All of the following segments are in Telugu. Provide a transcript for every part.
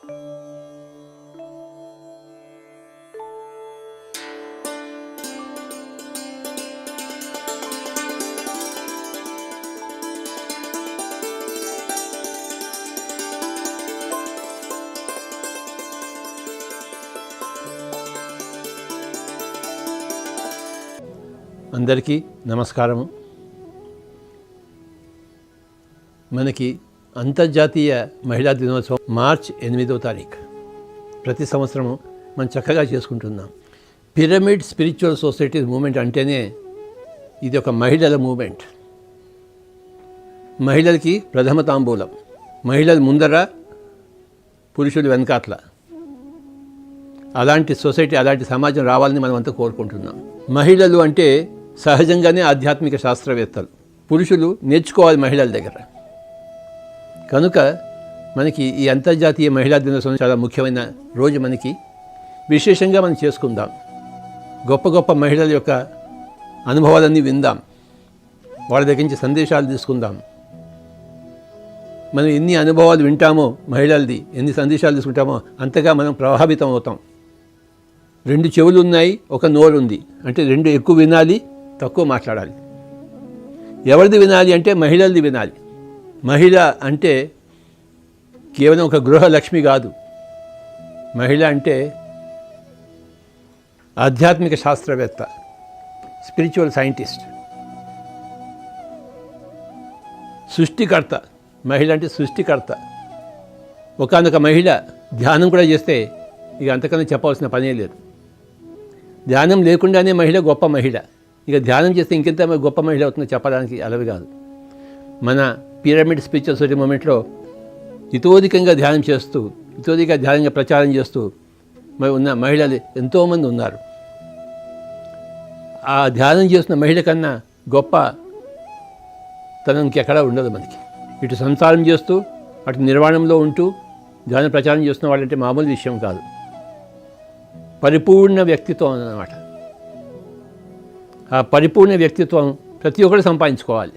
అందరికీ నమస్కారము. మనకి అంతర్జాతీయ మహిళా దినోత్సవం మార్చి 8వ తారీఖు ప్రతి సంవత్సరము మనం చక్కగా చేసుకుంటున్నాం. పిరమిడ్ స్పిరిచువల్ సొసైటీ మూమెంట్ అంటేనే ఇది ఒక మహిళల మూమెంట్. మహిళలకి ప్రథమ తాంబూలం, మహిళలు ముందర, పురుషులు వెనకాట్ల. అలాంటి సొసైటీ, అలాంటి సమాజం రావాలని మనం అంతా కోరుకుంటున్నాం. మహిళలు అంటే సహజంగానే ఆధ్యాత్మిక శాస్త్రవేత్తలు, పురుషులు నేర్చుకోవాలి మహిళల దగ్గర. కనుక మనకి ఈ అంతర్జాతీయ మహిళా దినోత్సవం చాలా ముఖ్యమైన రోజు. మనకి విశేషంగా మనం చేసుకుందాం. గొప్ప గొప్ప మహిళల యొక్క అనుభవాలన్నీ విందాం, వాళ్ళ దగ్గర నుంచి సందేశాలు తీసుకుందాం. మనం ఎన్ని అనుభవాలు వింటామో మహిళలది, ఎన్ని సందేశాలు తీసుకుంటామో అంతగా మనం ప్రభావితం అవుతాం. 2 చెవులు ఉన్నాయి, ఒక నోరు ఉంది అంటే 2 ఎక్కువ వినాలి, తక్కువ మాట్లాడాలి. ఎవరిది వినాలి అంటే మహిళలది వినాలి. మహిళ అంటే కేవలం ఒక గృహలక్ష్మి కాదు. మహిళ అంటే ఆధ్యాత్మిక శాస్త్రవేత్త, స్పిరిచువల్ సైంటిస్ట్, సృష్టికర్త. మహిళ అంటే సృష్టికర్త. ఒకానొక మహిళ ధ్యానం కూడా చేస్తే ఇక అంతకన్నా చెప్పవలసిన పనే లేదు. ధ్యానం లేకుండానే మహిళ గొప్ప మహిళ. ఇక ధ్యానం చేస్తే ఇంకెంత గొప్ప మహిళ అవుతుందో చెప్పడానికి అలవి కాదు. మన పిరమిడ్ స్పిరిచువల్ సొసైటీ మూమెంట్లో ఇతోధికంగా ధ్యానం చేస్తూ, ఇతోధికంగా ధ్యానంగా ప్రచారం చేస్తూ ఉన్న మహిళలు ఎంతోమంది ఉన్నారు. ఆ ధ్యానం చేస్తున్న మహిళ కన్నా గొప్ప తనం ఇంకెక్కడా ఉండదు మనకి. ఇటు సంసారం చేస్తూ, అటు నిర్వాణంలో ఉంటూ ధ్యాన ప్రచారం చేస్తున్న వాళ్ళంటే మామూలు విషయం కాదు. పరిపూర్ణ వ్యక్తిత్వం అన్నమాట. ఆ పరిపూర్ణ వ్యక్తిత్వం ప్రతి ఒక్కరు సంపాదించుకోవాలి.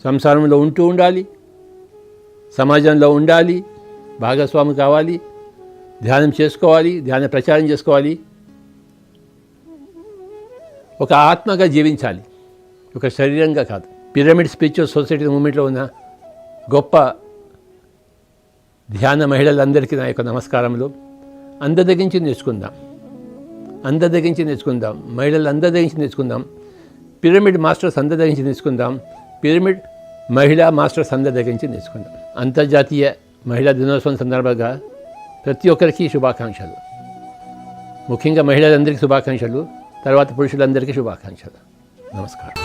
సంసారంలో ఉంటూ ఉండాలి, సమాజంలో ఉండాలి, భాగస్వామి కావాలి, ధ్యానం చేసుకోవాలి, ధ్యాన ప్రచారం చేసుకోవాలి, ఒక ఆత్మగా జీవించాలి, ఒక శరీరంగా కాదు. పిరమిడ్ స్పిరిచువల్ సొసైటీ మూమెంట్లో ఉన్న గొప్ప ధ్యాన మహిళలందరికీ నా యొక్క నమస్కారములు. అందరి దగ్గర నుంచి నేర్చుకుందాం, అందరి దగ్గర నుంచి నేర్చుకుందాం, మహిళలు అందరి దగ్గర నుంచి నేర్చుకుందాం, పిరమిడ్ మాస్టర్స్ అందరి దగ్గర నుంచి నేర్చుకుందాం, పిరమిడ్ మహిళా మాస్టర్స్ అందరి దగ్గర నుంచి నేర్చుకుందాం. అంతర్జాతీయ మహిళా దినోత్సవం సందర్భంగా ప్రతి ఒక్కరికి శుభాకాంక్షలు. ముఖ్యంగా మహిళలందరికీ శుభాకాంక్షలు, తర్వాత పురుషులందరికీ శుభాకాంక్షలు. నమస్కారం.